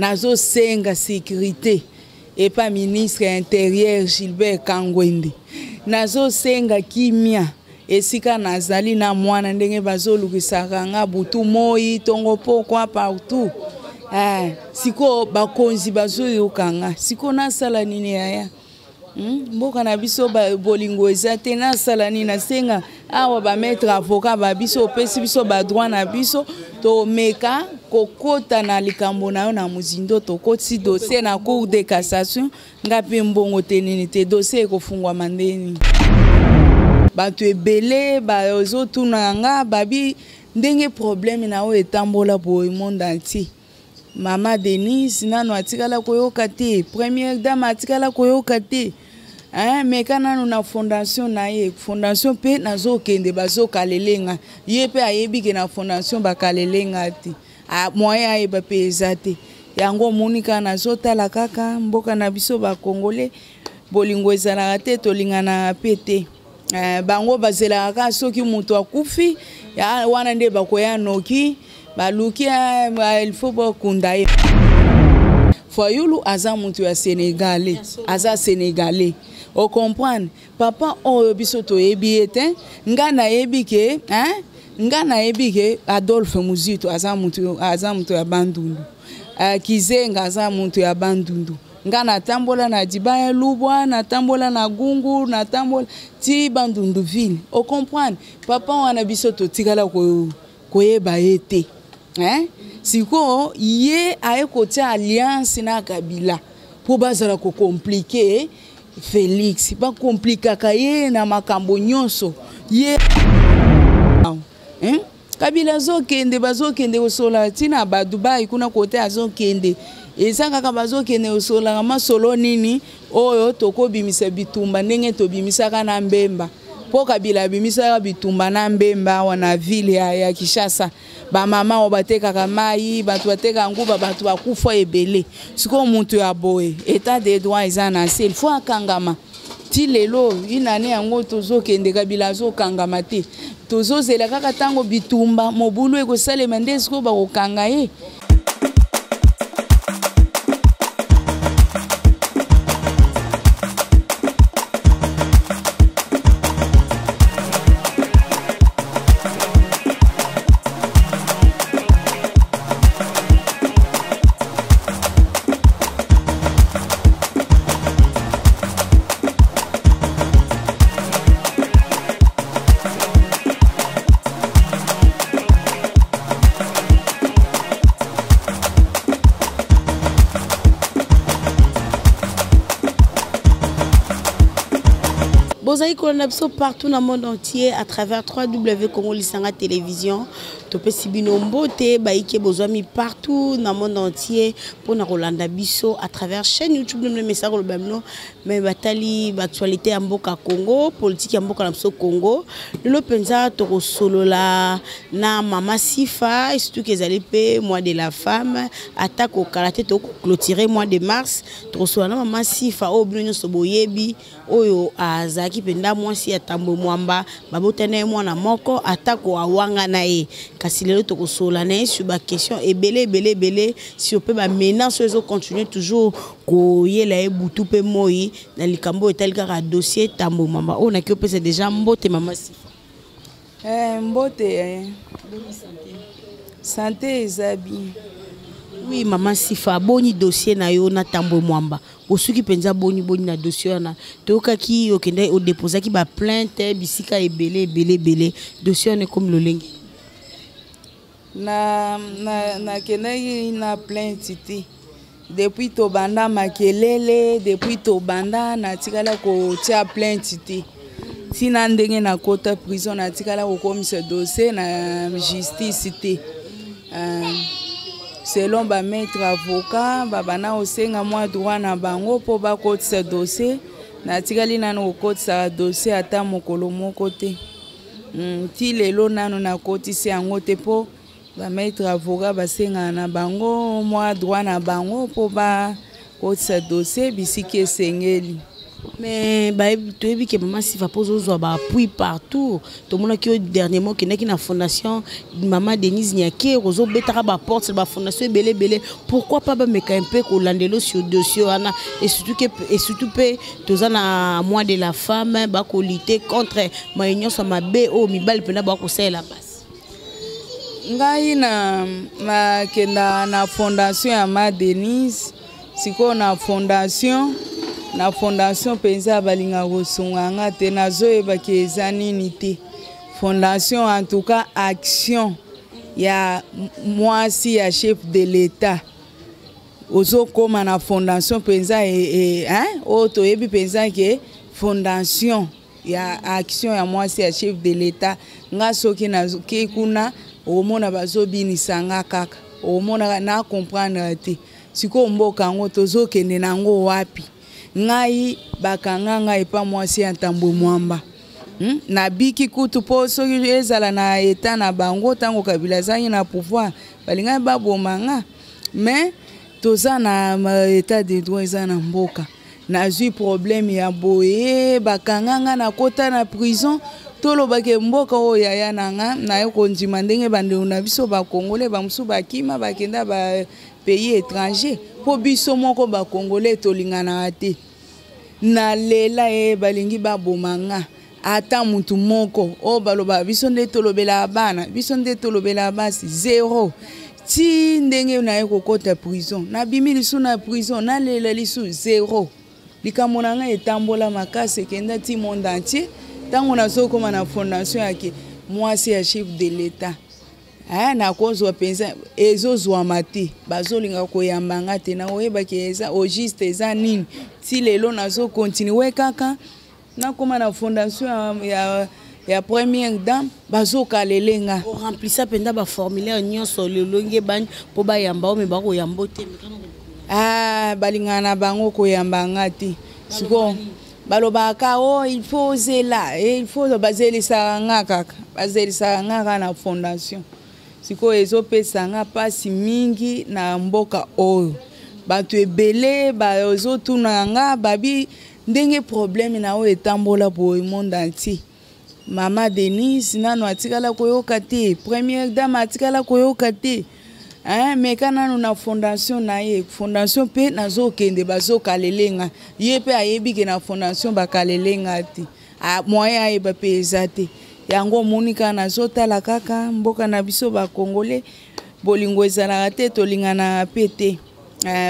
Nazo senga sécurité et pas ministre intérieur Gilbert Kangwende. Nazo senga kimia esika nazali na mwana ndenge bazolukisaka nga butu moi tongo pokwa partout. Siko bakonzi bazoyokanga siko nasala nini yaya mboka na biso bolingo ezate nasala nini nasenga awa ba mettre avocat ba biso pesi biso ba droit na biso to meka kokota na likambo na yo na muzindo to koti dossier na cour de cassation ngapi mbongo tenini te dossier kofungwa mandeni batu ebele bazotuna nga babi ndenge problème na o etambola bo monde entier. Mama Denise nano atikala koyoka te, première dame atikala koyoka te. Mais kana na fondation na ye, fondation pe nazo kende bazo kalelenga. Ye pe ayebi ke na fondation bakalelenga te. Moyen ayeba pe ezate. Yango monika nazo tala kaka mboka na biso ba Congolais bolingo ezala te tolingana pete. Bango bazela ka soki mutu akufi ya wana nde bakoya noki baluki il faut pas kundaye. Foyulu aza mutu ya Sénégalais, aza Sénégalais. O comprendre papa o biso to ebiete ngana ebike ngana ebike Adolphe Muzito aza mutu ya Bandundu. Kizenga aza mutu ya Bandundu. Ngana tambola na Dibaya Lubwa, na tambola na Gungu, na tambola ti Bandundu ville. O comprendre papa wana biso to tikala koyeba ete. Siko ye aye kotia alliance na Kabila po bazala ko compliquer Félix ba compliquer kaye na makambo nyonso ye Kabila zokende bazokende osola tina ba Dubai kuna kote azokende ezanga ka bazokende osola ma solo nini oyo toko bimisa bitumba ndenge to bimisaka na Mbemba po Kabila bimisa bitumba na Mbemba wana ville ya Kishasa. Ba mama obateka kamai batu bateka nguba batu bakufa ebele siko muntu ya boye état de droit ezana il faut akangama ti lelo inane yango tozo kende Kabila zo kangama te tozo zela kaka tango bitumba mobulu eko salema nde siko ba kokanga ye. Bozaï Kolonabso partout dans le monde entier à travers www.Congo Lisanga Télévision. Topé Sibino Mbote, Baïke Bozami partout dans le monde entier pour na Rolanda Biso à travers chaîne YouTube le message le bamno mais batali actualité en Mboka Congo, politique en Mboka Namso Congo. Le penza toko solo la na Mama Sifa, surtout que zalipe mois de la femme, attaque au karaté toko clôturer mois de mars. Toko solo na Mama Sifa au blonyo soboyebi oyo azaki penda mwasi atambo mwamba babotene mwana moko attaque au awanga nae. Kasi lelo toko sola na sur ba question ebele si on peut ba menace zo continuer toujours ko yela e butu pe moi na likambo etal kaka dossier tambo mama on a que c'est déjà Mbote Mama Sifa Mbote santé ezabi oui Mama Sifa boni dossier na yo na tambo mwamba osuki penza boni na dossier na toka ki okende o déposer ki ba plainte bisika ebele dossier ne comme lolengi na kenai na plainte te depuis to banda makelele depuis to banda na tikala ko tia plainte te sina ndenge na kota prison na tikala ko komisa dossier na justice te selon ba maître avocat babana osenga mwa droit na bango po ba kotisa dossier na tikali nano kotisa dossier ata mokolo moko te ti lelo nano na kotisa yango te po ba maître avocat basenga na bango mwa droit na bango po ba kotisa dossier bisiki esengeli Mais tu as vu que maman Sifa pose aux appui partout. Tout le monde qui dernièrement qui est na fondation maman Denise Niaké rozo betara ba porte la fondation belé belé. Pourquoi pas me un peu qu'on landelo sur dossier ana et surtout pe tous na mois de la femme ba ko lutter contre ma union sur ma BO mi bal pena ba ko c'est la base. Ngai na kenda na fondation ya ma Denise siko na fondation penza balinga kosunganga te nazoyeba ke eza nini te. Fondation en tout cas action ya mwasi ya chef de l'État ozo koma na fondation penza o toyebi penza ke fondation ya action ya mwasi ya chef de l'État nga soki nazoki kuna omona bazobinisa nga kaka omona na comprendre te siko mboka ngo tozokende nango wapi ngai bakanga epa mwasi ya Tambwe Mwamba na biki kutu po soki ezala na eta na bango tango Kabila zangi na pouvoir balinga babomanga mais toza na état de droit eza na mboka nazwi problème ya boye bakanga na kota na prison tolobake mboka oyo yaya nanga na kondima ndenge bandeko na biso ba Congolais ba musu bakima bakenda ba pays étranger po biso moko ba Congolais tolingana te na lela balingi babomanga ata mutu moko o baloba biso nde tolobela bana biso nde tolobela basi zéro ti ndenge na kokota prison na bimi lisu na prison na lela lisu zéro likambo nanga etambola makasi kenda ti monde entier tango nazokoma na fondation yake mwasi ya chef de l'État na kozwa penza ezozwama te bazolinga koyambanga te na oyebaki eza au juste eza nini ti lelo nazo continue kaka nakoma na fondation ya première dame bazokalelenga o remplissa penda ba formulaire nyonso lelonge bani po bayamba o me bakoyamba te balingana bango koyambanga te siko balobaka il faut zela il faut bazelisa nga kaka bazelisa nga na fondation siko ezopesa nga pasi mingi na mboka oyo bato ebele bazotuna nga babi ndenge problème na o etambola boye monde entier mama Denise nano atikala koyoka te première dame atikala koyoka te mais kana na fondation na ye fondation pe nazokende bazokalelenga ye pe ayebi ke na fondation bakalelenga te moyen ayeba pe ezate yango monika nazotala kaka mboka na biso ba Congolais bolingo ezalaka te tolingana pe te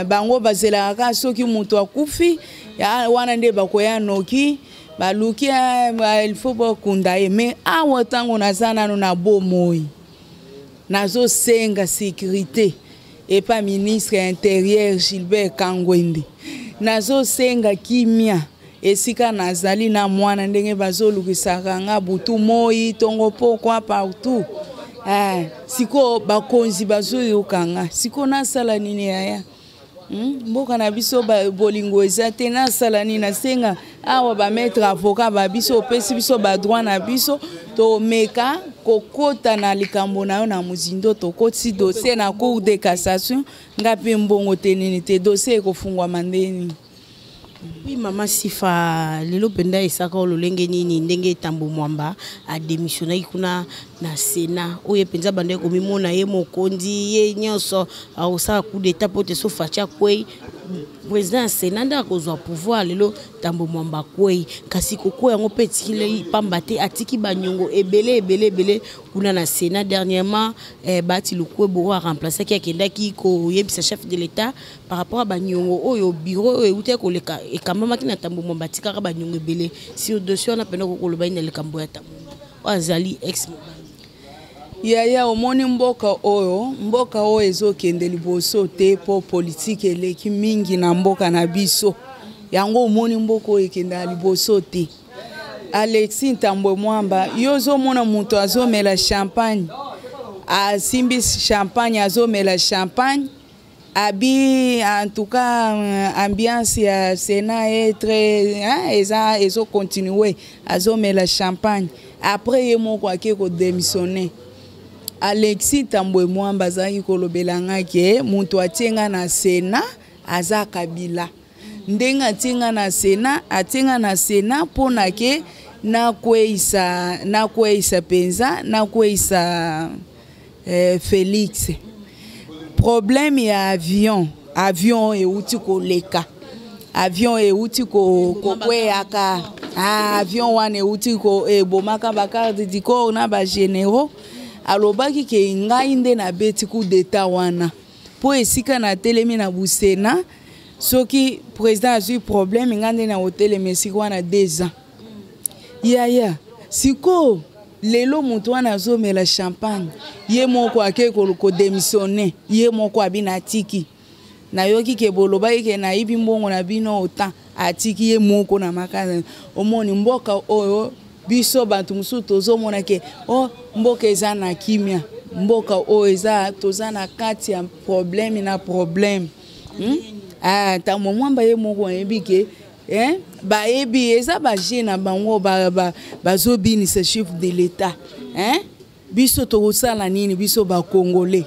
bango bazelaka kaka soki mutu akufi wana nde bakoya noki baluki il faut bakunda ye mais awa tango naza nano na bomoi nazosenga sécurité epa ministre intérieur Gilbert Kangwende nazosenga kimia esika nazali na mwana ndenge bazolukisaka nga butu moi tongo pokwa partout siko bakonzi bazoyokanga siko nasala nini yaya mboka na biso bolingo eza te nasala nini nasenga awa ba maître avocat ba biso opesi biso ba droit na biso to meka kokota na likambo na yo na muzindo to koti dossier na cour de cassation ngapi mbongo tenini te dossier kofungwa mandeni. Oui, maman Sifa, lelo penda esaka ololenge nini ndenge Tambwe Mwamba a démissionné kuna na Sénat. Oye penza bande ko mimona ye mokondi ye nyonso osaka coup d'état pote so facha kwei président Sénat nda kozwa pouvoir lelo Tambwe Mwamba kwei kasi koko yango petikile pamba te atiki banyongo ebele kuna na Sénat dernièrement bati lukwe bo a remplacer qui akenda ki ko yebisa chef de l'État par rapport à banyongo oyo bureau e ute ko leka e kamama kina Tambwe Mwamba tikaka banyongo ebele si au dossier on a pena ko loba ina le kambo ya Tambwe azali ex yaya omoni mboka oyo ezokende liboso te po politique eleki mingi na mboka na biso yango omoni mboka oyo ekenda liboso te Alexis Tambwe Mwamba yozo mona muto azomela champagne asimbi champagne azomela champagne abi en tout cas ambiance ya Sénat est très ezo continuer azomela champagne après ye moko akeko démissionner Alexis Tambwe Mwamba azaki kolobelanga ke mutu atienga na Sénat aza Kabila ndenga atinga na Sénat pona ke na kweisa penza na kweisa Félix. Problème ya avion euti koleka. Avion euti ko kweyaka. Avion wane euti ko bomaka bakardi di corps na ba généraux. Alobaki ke ngai nde na beti coup d'état wana. Po esika na telemi na busena soki président a eu problème ngande na hotel mesiko wana 2 ans. Ya siko lelo mutu wana azomela champagne ye moko ake ko démissionner ye moko abina tiki na yoki ke boloba ke na ibi mbongo na bino ota atiki ye moko na makana omoni mboka oyo biso bantu musu tozomona ke mboka eza na kimia mboka oyo eza toza na kati ya problème ta mwamba ye moko yebike ba ebi eza ba jena bango bazo binisa chef de l'état biso tokosala nini biso ba congolais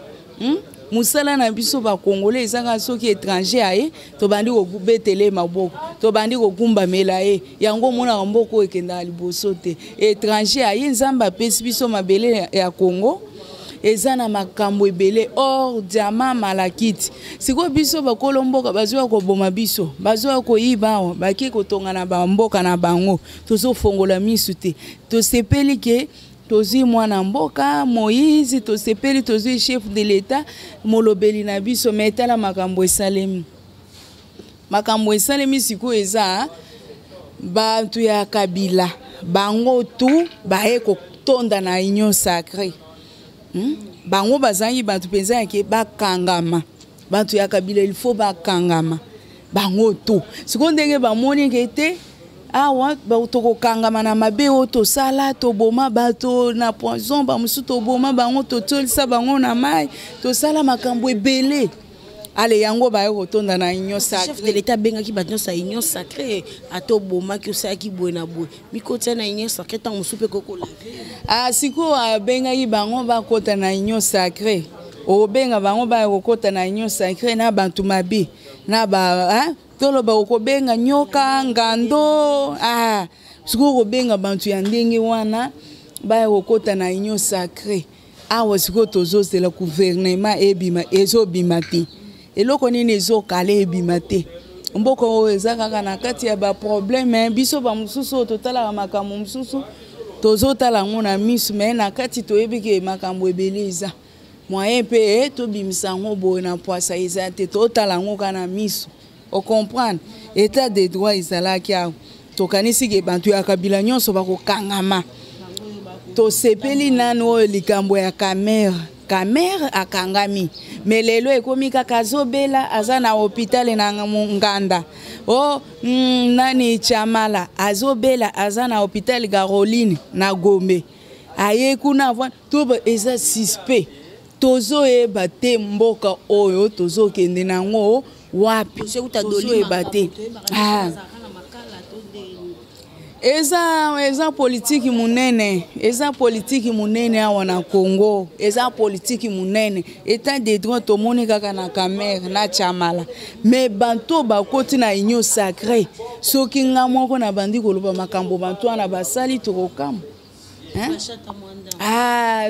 musala na biso ba congolais ezanga soki étranger aye to bandi ko kubetele maboko to bandi ko kumba melaye yango mona mboko ekenda liboso te étranger aye nzamba pesi biso mabele ya Congo ezana makambo ebele or diamant malakiti siko biso bakolo mboka bazwa ko boma biso bazwa ko yiba baki ko tonga na ba mboka na bango tozo fongola misu te to sepeli ke tozi mwana mboka Moïse to sepeli tozi chef de l'état molobeli na biso metala makambo esalemi siko eza bantu ya kabila bango tu bae ko tonda na union sacrée. Bango bazangi bantu penza yake bakangama bantu ya kabila il faut bakangama bango to siko ndenge bamoni kete awa bautoko kangama na mabe oto sala to boma bato na poison ba musu to boma bango to tolisa bango na mai to sala makambo ebele ale yango ba yotonda na union sacrée. Chef de l'état benga ki batno sa union sacrée ato boma ki osaki boena boy mikota na union sacrée ta musupe kokola siko benga yi bango ba kota na union sacrée o benga bango ba kota na union sacrée na bantu mabi na ba tolo ba ko benga nyoka ngando siko ko benga bantu ya ndenge wana ba kota na union sacrée awa siko tozo c'est le gouvernement ebima ezobima te eloko nini ezokale ebima te mboko oyo eza kaka na kati ya ba problème biso ba mususu totala makambo mususu tozotala ngo na misu me na kati toyebi ke makambo ebele eza moyen pe tobimisa ngo boye na poisa eza te totala ngo kana misu o comprendre état de droit ezalaki awa tokanisi ke bantu ya kabila nyonso bakokangama tosepeli nanu oyo likambo ya Kamere akangami melelo ekomi kaka azobela aza na hôpital na Nganda nani Chamala azobela aza na hôpital Caroline na Gombe aye kuna avant to eza suspect tozo eba te mboka oyo tozo kende nango wapi tozo eba te eza politique munene awa na Congo eza politique munene état de droit to moni kaka na Kamere na Chamala mais banto bakoti na union sacrée soki nga moko na bandi koloba makambo bantu na basali tokokama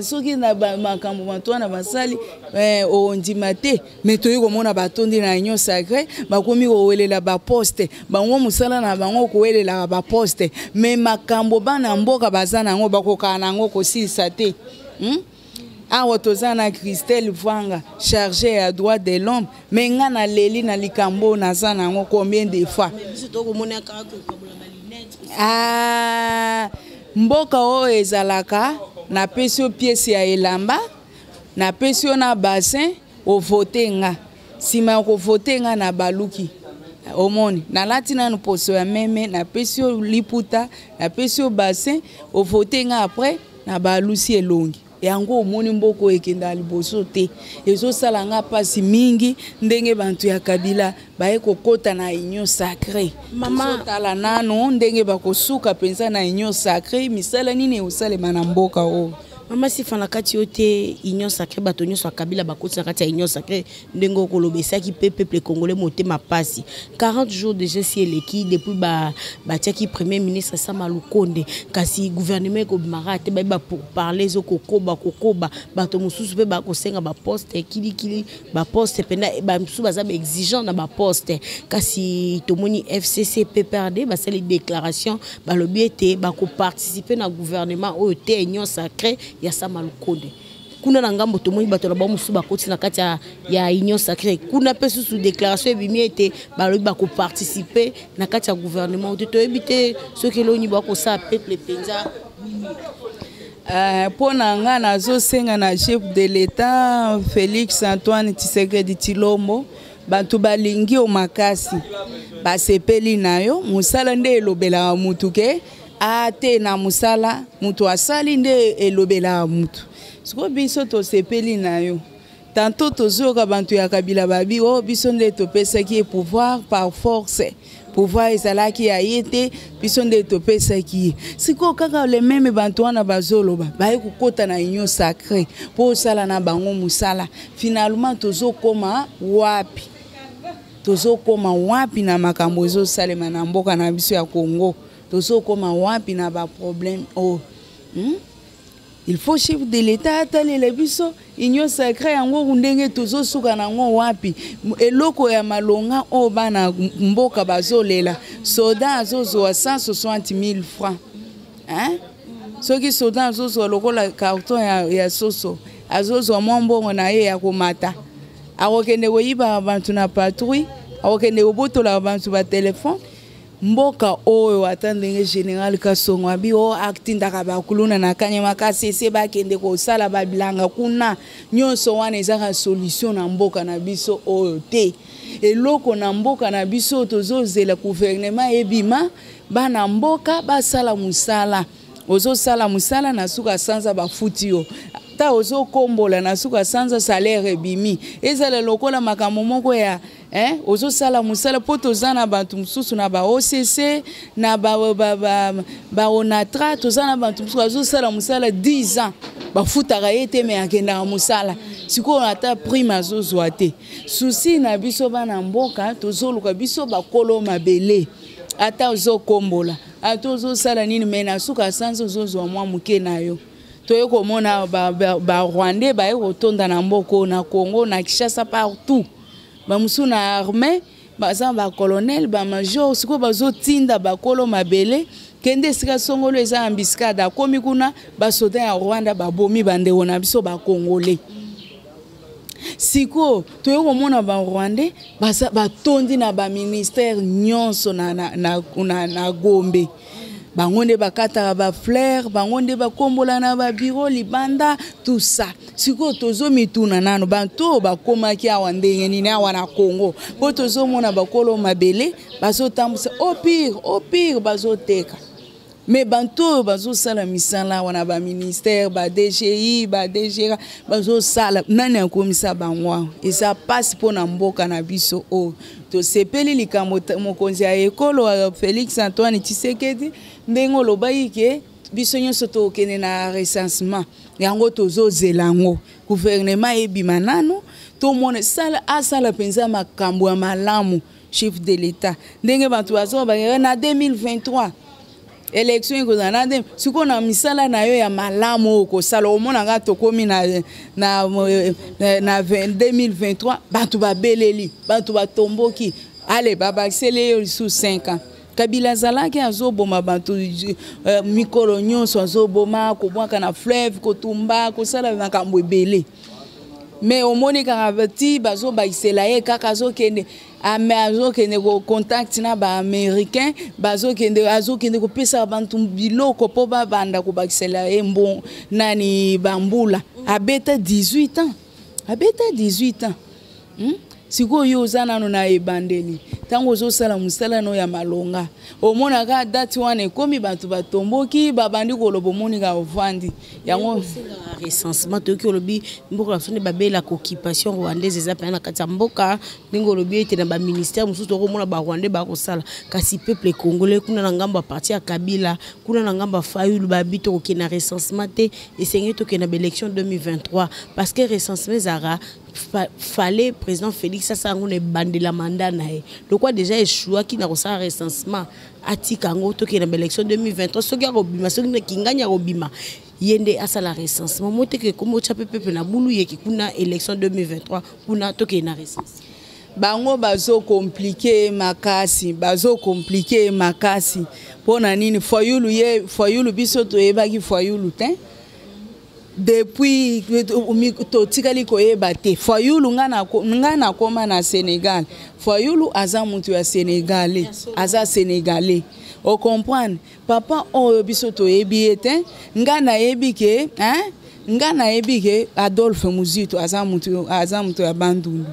soki na makambo bantu na basali ondima te mais toyi komona batondi na union sacrée bakomi kowelela ba poste bango musala na bango kowelela ba poste mais makambo bana mboka bazana ngo bakokana ngo kosilisa te awa toza na Christelle Vanga chargé à droit de l'homme mais nga na leli na likambo naza nango combien de fois mboka oyo ezalaka na pesio pièce ya elamba na pesio na bassin o voter nga sima ko voter nga na baluki omoni na latina no poso ya meme na pesio liputa na pesio bassin o voter nga après na balusi elongi yango omoni mboko ekenda liboso te ezosala nga pasi mingi ndenge bantu ya kabila baye kokota na union sacrée mama tala nano ndenge bakosuka penza na union sacrée misala nini usalema na mboka o Mama si fana kati yote union sacrée batonyo so kabila bakoti na kati ya union sacrée ndengo kolobesa ki peuple congolais motema pasi 40 jours déjà si eleki depuis ba tiaki premier ministre Sama Lukonde kasi gouvernement ko marate ba pour parler zo kokoba bato mususu pe ba kosenga ba poste kili ba poste pena ba mususu baza exigeant na ba poste kasi tomoni FCC PPRD ba sali déclaration ba lobiete ba ko participer na gouvernement o te union sacrée ya Sama Lukonde kuna na ngambo tomoni bato na ba mususu bakoti na kati ya union sacrée kuna pe sous déclaration ebimi ete ba lobi ba ko participer na kati ya gouvernement to ebite ce que l'oni ba ko sa peuple penza pour nga nazo senga na chef de l'état Félix Antoine Tshisekedi Tshilombo bantu balingi o makasi basepeli nayo musala nde elobela mutu ke ate na musala mutu asali nde elobela mutu siko biso to sepeli nayo tanto tozoka bantu ya kabila babi o biso nde topesaki pouvoir par force pouvoir ezalaki ya yete biso nde topesaki siko kaka le meme bantu wana bazoloba baye kokota na union sacrée po sala na bango musala finalement tozokoma wapi na makambo ezosalema na mboka na biso ya Congo tozokoma wapi na ba problème il faut chef de l'état atalele biso union sacrée yango ndenge tozosuka nango wapi eloko ya malonga o bana mboka bazolela soda azozwa 160,000 francs soki soda azozwa lokola carton ya soso azozwa mbongo na ye ya komata akokende koyiba bantu na patrouille akokende kobotola bantu ba telefone mboka oyo atandenge général Kasongo abi o actindaka bakuluna na kanyama kasi se bakende ko sala babilanga kuna nyonso wana ezaka solution na mboka na biso oyo te eloko na mboka na biso tozozela gouvernement ebima bana mboka basala musala ozosala musala na suka sanza bafuti yo ta ozo kombola na suka sanza salaire ebimi ezala lokola makambo moko ya ozo sala musala poto zana bantu mususu na ba OCC na ba onatra tozana bantu mususu ozo sala musala 10 ans bafutaka yete me akenda musala siko ata prime azozwa te susi na biso bana mboka tozoluka biso bakolo mabele ata ozo kombola ata ozo sala nini me na suka sanza ozozwa mwa muke nayo toye komona ba Rwandais ba kotonda na mboko na Congo na Kinshasa partout ba musu na armée baza ba colonel ba major siko bazo tinda ba kolo mabele kende sika songolo eza ambiscade komi kuna ba soda ya Rwanda ba bomi bande ona biso ba congolais siko toye komona ba Rwandais baza batondi na ba ministère nyonso na Gombe bangonde bakata ba fleur bangonde bakombola na ba bureau libanda tout ça siko tozo mituna nano bantu bakoma ki awa ndenge nini awa na Congo po tozo mona bakolo mabele bazo tambusa au pire bazo teka mais bantu bazo sala misala wana ba ministère ba DGI ba DGRA bazo sala nani akomisa bangwa eza passe pona mboka na biso o to sepeli likambo mokonzi ya ekolo Félix Antoine Tshisekedi ndengo lobai ke biso nyonso tokene na recensement yango tozozelango gouvernement ebima nano to mona asala penza makambo ya malamu chef de l'état ndenge bantu bazo ba na 2023 élection ko na ndem siko na misala na yo ya malamu ko sala omona nga tokomi na 2023 bantu babeleli bantu batomboki ale baba sele yo sous 5 ans Kabila zalaki azoboma bantu mikolo nyonso azoboma ko bwaka na fleuve ko tumba ko sala na kambo ebele mais omoni kaka bati bazo baisela ye kaka azokende azokende ko contact na ba américain bazokende azokende ko pesa bantu biloko po babanda ko baisela ye mbon nani bambula abeta 18 ans siko yo zana no na ebandeli tango zo sala musala no ya malonga omona ka date wane komi bantu batomboki babandi kolobo moni ka ovandi yango recensement to ki olobi mboka sone babela occupation rwandaise ezapena na kati ya mboka ndenge olobi ete na ba ministère mususu to komona ba rwandais ba kosala kasi peuple congolais kuna na ngambo parti ya Kabila kuna na ngambo Fayulu babito ko na recensement te esengi to ke na élection 2023 parce que recensement zara fallait président Félix ça ngone bandela mandat na ye le quoi déjà échoué qui na kosa recensement atika ngo to ke na élection 2023 soki akobima soki na kinganya kobima yende asala recensement moteke komo chape pepe na bulu yeki kuna élection 2023 kuna to ke na recensement bango bazo compliqué makasi pona nini Fayulu biso to ebaki Fayulu te depuis to tikali ko ebate Fayulu ngana koma na Sénégal Fayulu aza mutu ya Sénégalais aza Sénégalais o comprendre papa o biso to ebiete ngana ebike Adolphe Muzito aza mutu ya Bandundu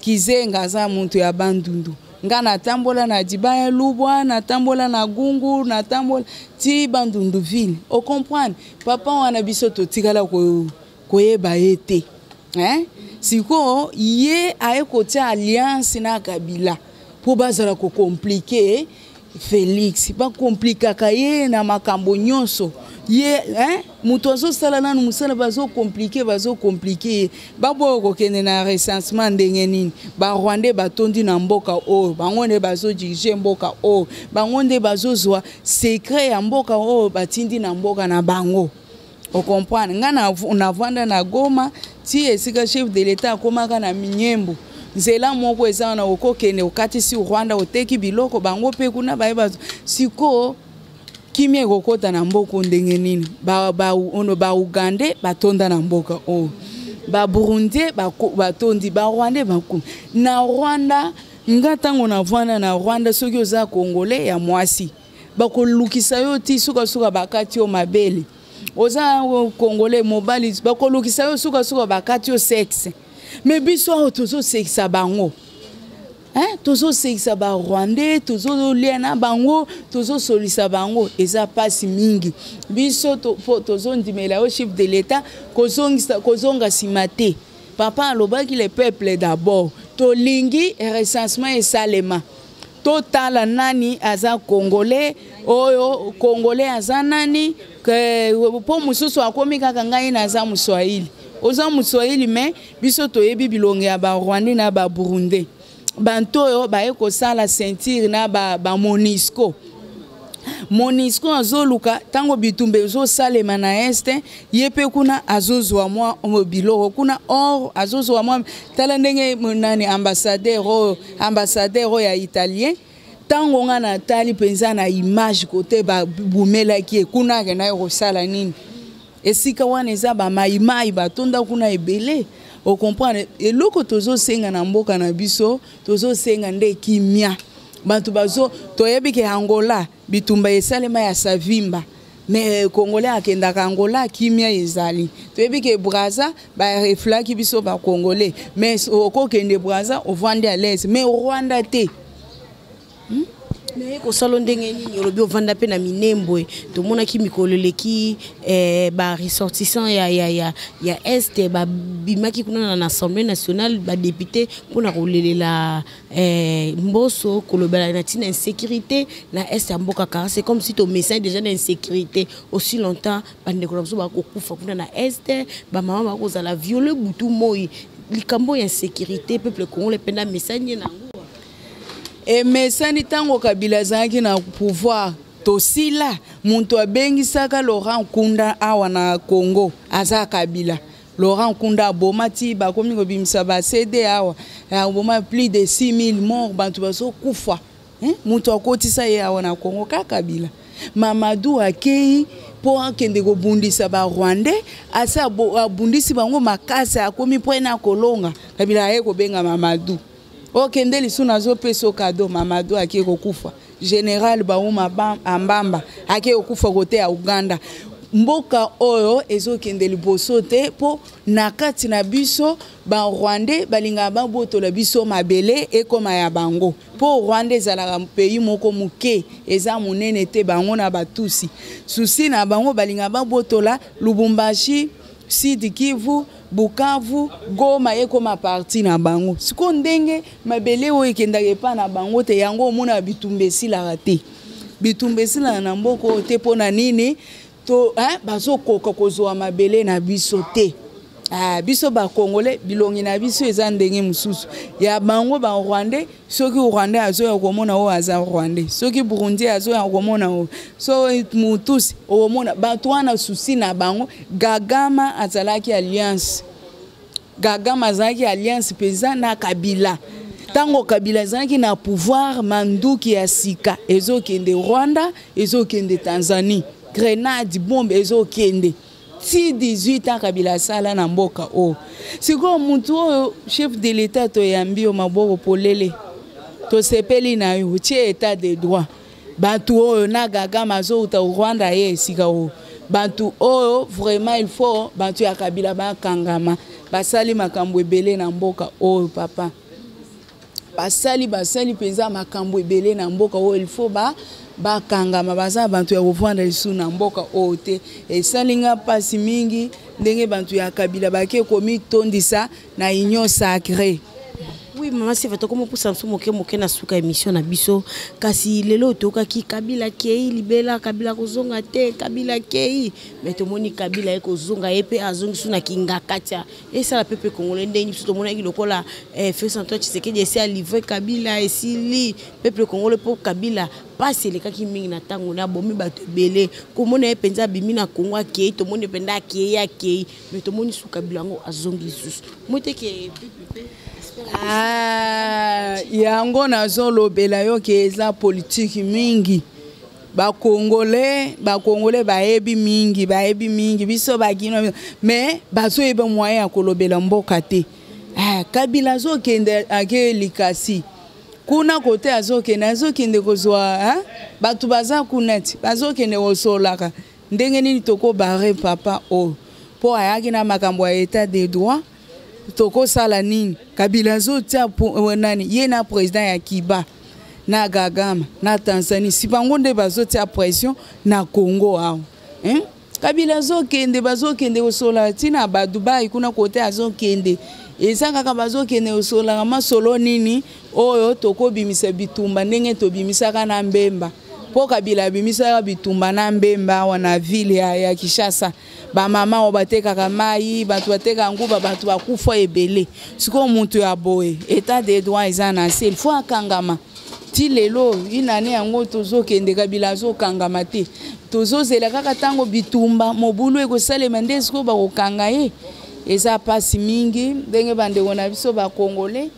Kizenga aza mutu ya Bandundu ngana tambola na Dibaya Lubwa na tambola na Gungu na tambola ti Bandundu ville o comprendre papa wana biso to tikala ko yeba ete siko ye ayeko ti alliance na Kabila po bazala ko compliquer Félix ba compliquer ka ye na makambo nyonso ye mutu azosala nanu musala bazo compliquer babo kokende na recensement ndenge nini ba Rwandais batondi na mboka o bango nde bazo dirige mboka o bango nde bazozwa secret ya mboka o batindi na mboka na bango o comprendre ngana unavanda na Goma ti esika chef de l'état akomaka na Minyembo nzela moko eza na okokende okati si Rwanda oteki biloko bango pe kuna bayeba siko kimie kokota na mboko ndenge nini ba Uganda batonda na mboka o ba Burundi batondi ba Rwanda bakum na Rwanda ngatango na vana na Rwanda soki oza Congolais ya mwasi bakolukisa yo ti suka bakati yo mabele oza Congolais mobali bakolukisa yo suka bakati yo sexe mais biso tozo sexa bango tozo sexa ba Rwandais tozo liana bango tozo solisa bango eza pasi mingi biso tozo ndimela au chef de l'état kozonga simate papa alobaki le peuple d'abord to lingi recensement esalema totala nani aza Congolais oyo Congolais aza nani po mususu akomi kaka ngai na aza Muswahili oza Muswahili mais biso toyebi bilonge ya ba Rwandais na ba Burundi bantoyo baye kosala ceinture na ba Monisco azoluka tango bitumbe zo salema na este yepe kuna azozwa mwa biloko kuna or azozwa mwa tala ndenge nani ambassadeur ya italien tango ngana tali penza na image kote ba bumela ki kuna ke na yo sala nini esika wana eza ba maimai batonda kuna ebele o comprendre eloko tozo senga na mboka na biso tozo senga nde kimia bantu bazo toyebi ke Angola bitumba esalema ya savimba mais Congolais akendaka Angola kimia ezali toyebi ke Brazza ba reflaki biso ba Congolais mais okokende Brazza ovandi à l'aise mais Rwanda te mais ko salo ndenge nini olobi ovanda pe na Minembwe to mona ki mikoleleki ba ressortissant ya est ba bimaki kuna na Assemblée nationale ba député pona kolelela mboso kolobela na tina insécurité na est ya mboka car c'est comme si to message déjà d'insécurité aussi longtemps bande ko ba kokufa kuna na est ba mama ba kozala violer butu moi likambo ya insécurité peuple congolais penda message na et mesani tango Kabila zangi na pouvoir tosila muntu abengisaka Laurent Nkunda awa na Congo aza Kabila Laurent Nkunda bomati bakomi ko bimisa ba CD awa boma plus de 6000 morts bantu baso kufa muntu akotisa ye awa na Congo ka Kabila Mamadou akei po akende ko bundisa ba Rwandais asa abundisi bango makasi akomi pona kolonga Kabila ye ko benga Mamadou okende lisuna zo peso kado Mamadou ake kokufa général Bauma Ambamba ake kokufa kote ya Uganda mboka oyo ezokende liboso te po na kati na biso ba Rwandais balinga babotola biso mabele ekoma ya bango po Rwanda ezalaka pays moko muke eza munene te bango na batusi susi na bango balinga babotola Lubumbashi, Sud Kivu, Bukavu, Goma ekoma parti na bango siko ndenge mabele oyo ekendaka pa na bango te yango omona bitumbesila te bitumbesila na mboko te pona nini to bazo koka kozwa mabele na biso te biso ba Congolais bilongi na biso eza ndenge mususu ya bango ba Rwandais soki Rwandais azo ya komona o aza Rwandais soki Burundi azo ya komona o so mutusi o mona bato wana susi na bango Gagama azalaki alliance peza na Kabila tango Kabila azalaki na pouvoir manduki ya sika ezokende Rwanda ezokende Tanzanie grenade bombe ezokende ti 18 ans Kabila sala na mboka o siko mutu oyo chef de l'état to yambi o maboko polele to sepeli na yo ti état de droit bantu oyo na Gagama zo uta Rwanda ye sika o bantu oyo vraiment il faut bantu ya Kabila bakangama basali makambo ebele na mboka oyo papa basali peza makambo ebele na mboka oyo il faut bakangama baza bantu ya kovanda lisu na mboka oyo te esalinga pasi mingi ndenge bantu ya Kabila bake komi tondisa na union sacrée. Oui, maman, c'est vrai, comment pour ça moke na suka émission na biso kasi lelo toka ki Kabila kei libela Kabila kozonga te Kabila kei mais to moni Kabila eko zonga epe azongi suna kinga katia et ça la peuple congolais ndeni biso to mona ki lokola Félix Antoine Tshisekedi essaie à livrer Kabila et si peuple congolais pour Kabila passe les kaki mingi na tango na bomi bato belé komona e penza bimi na Kongo kei to moni penda kei ya kei mais to moni su Kabila ngo azongi lisusu mote ke yango nazo lobela yo ke eza politique mingi ba Congolais baebi mingi biso bagino mais bazo eba moyen ya kolobela mboka te Kabila zo kende ake likasi kuna kote azokende kozwa batu baza kunati bazokende kosolaka ndenge nini toko bare papa o po ayaki na makambo ya état de droit toko sala nini Kabila zo tia nani ye na président ya Kiba na Gagama na Tanzanie si bango nde bazo tia pression na Congo awo Kabila zo kende bazokende kosola tina ba Dubai kuna kote azokende eza kaka bazokende kosola masolo nini oyo toko bimisa bitumba ndenge to bimisaka na Mbemba po Kabila bimisa bitumba na Mbemba wana ville ya Kinshasa ba mama o bateka mai batu bateka nguba batu bakufa ebele siko muntu ya boye état de droit ezana il faut akangama ti lelo inane yango tozokende Kabila zo kangama te tozozela kaka tango bitumba mobulu ekosalema nde siko bakokanga ye eza pasi mingi ndenge bandeko na biso ba Congolais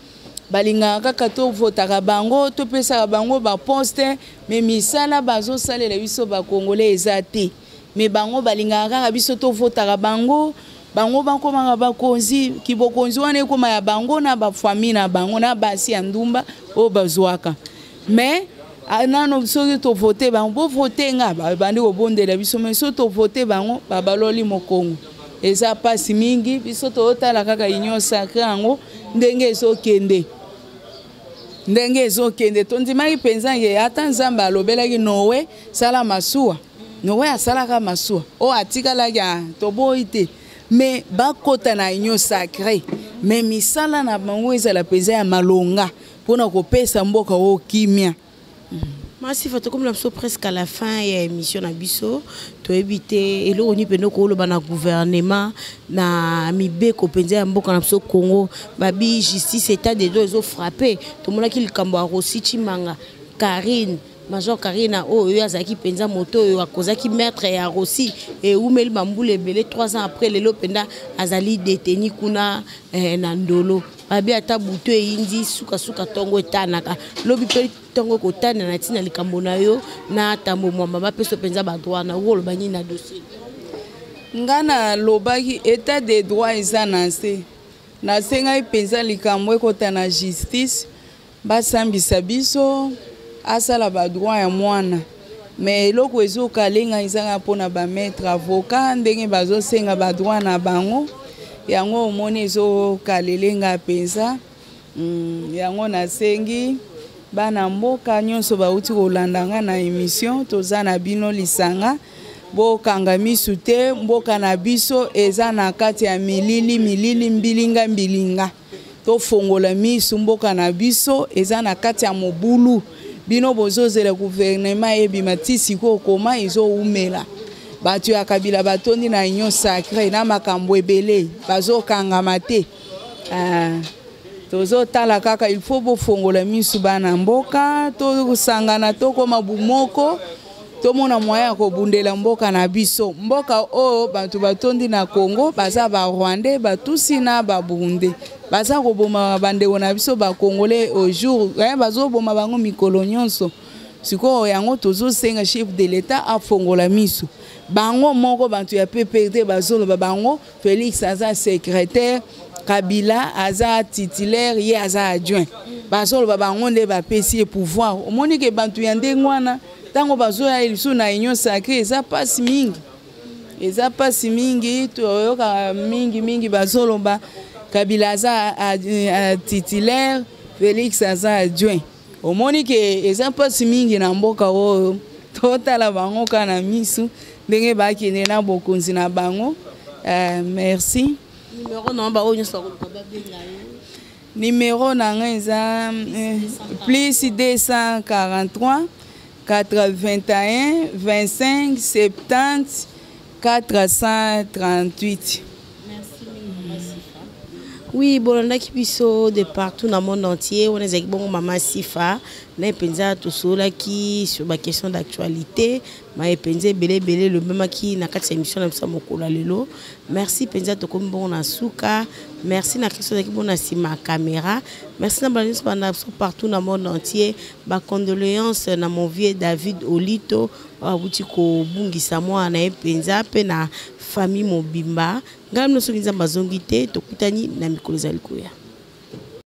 balinga kaka to votaka bango to pesa bango ba poste mais misala bazo salela biso ba Congolais eza te mais bango balinga kaka biso to votaka bango bakoma bakonzi kibokonzi wana ekoma ya bango na ba famille na bango na basi ya ndumba o bazwaka mais nano soki to voter bango bo voter nga bandi ko bondela biso mais so to voter bango babaloli mokongo eza pasi mingi biso to otala kaka union sacrée yango ndenge ezokende tondimaki penza ye ata Nzambe alobelaki Noé sala masuwa Noé asalaka masuwa o atikalaki toboyi te mais bakota na union sacrée mais misala na bango ezala penza ya malonga mpona kopesa mboka o kimia. Merci Fatou, comme nous sommes presque à la fin de l'émission Nabiso, tu as évité et là on y peut nous coller dans le gouvernement na mibeko penza mboka na biso Congo babi justice état de droit ils ont frappé tout le monde qui le kambo aussi Chimanga Karine Major Karina o yo azaki penza moto yo akozaki maître ya Rossi et Oumel Bamboule belé 3 ans après lelo penda azali détenu kuna na Ndolo babi ata buto indi suka tongo etanaka lobi pe tongo kotana na tina likambo na yo na tambo mama ba peso penza ba droit na wo lobani na dossier ngana lobaki état de droit ezananse na senga penza likambo ekotana justice basambisa biso asala ba droit ya mwana mais eloko ezokalenga ezanga mpona bamaître avocat ndenge bazosenga badroit na bango yango omoni ezokalelenga mpenza. Yango nasengi bana mboka nyonso bauti kolanda nga na émission toza na bino lisanga bokanga misu te mboka na biso eza na kati ya milili mbilinga tofongola misu mboka na biso eza na kati ya mobulu bino bozozela gouvernement ebima ti sikoyo koma ezoumela bato ya kabila batondi na union sacré na makambo ebele bazokangama te. Tozotala kaka il faut bofongola misu bana mboka tosangana tokoma bumoko tomona moya ya kobundela mboka na biso mboka oyo bato batondi na Congo baza ba Rwandais batusi na ba Burundi baza koboma bandeko na biso ba Congolais au jour bazoboma bango mikolo nyonso sikoyo yango tozosenga chef de l'État afongola misu bango moko bantu ya PPRD bazoloba bango Félix aza secrétaire Kabila aza titulaire ye aza adjoint bazoloba bango nde bapesi pouvoir omoni ke bantu ya ndenge wana tango bazoya ilisu na union sacrée eza pasi mingi toyoka mingi bazoloba Kabila aza titulaire Félix aza adjoint omoni ke eza pasi mingi na mboka oyo totala bango kana misu ndenge bakende na bokonzi na bango. Merci. Numéro nanga plus 243 81 25 70 438. Oui, bolanda ki biso de partout dans le monde entier. On est bon maman Sifa. Na penza to sola ki sur ma question d'actualité. Ma penza belé le même qui na kati émission na biso mokola lelo. Merci penza to comme bon na suka. Merci na question ki bon na sima caméra. Merci na balis partout dans le monde entier. Ba condoléances na mon vieux David Olito. Abuti ko bungisa moi na penza pe na famille mobimba. Ngam no soki nzamba zongi te tokutani na mikolo za likoya.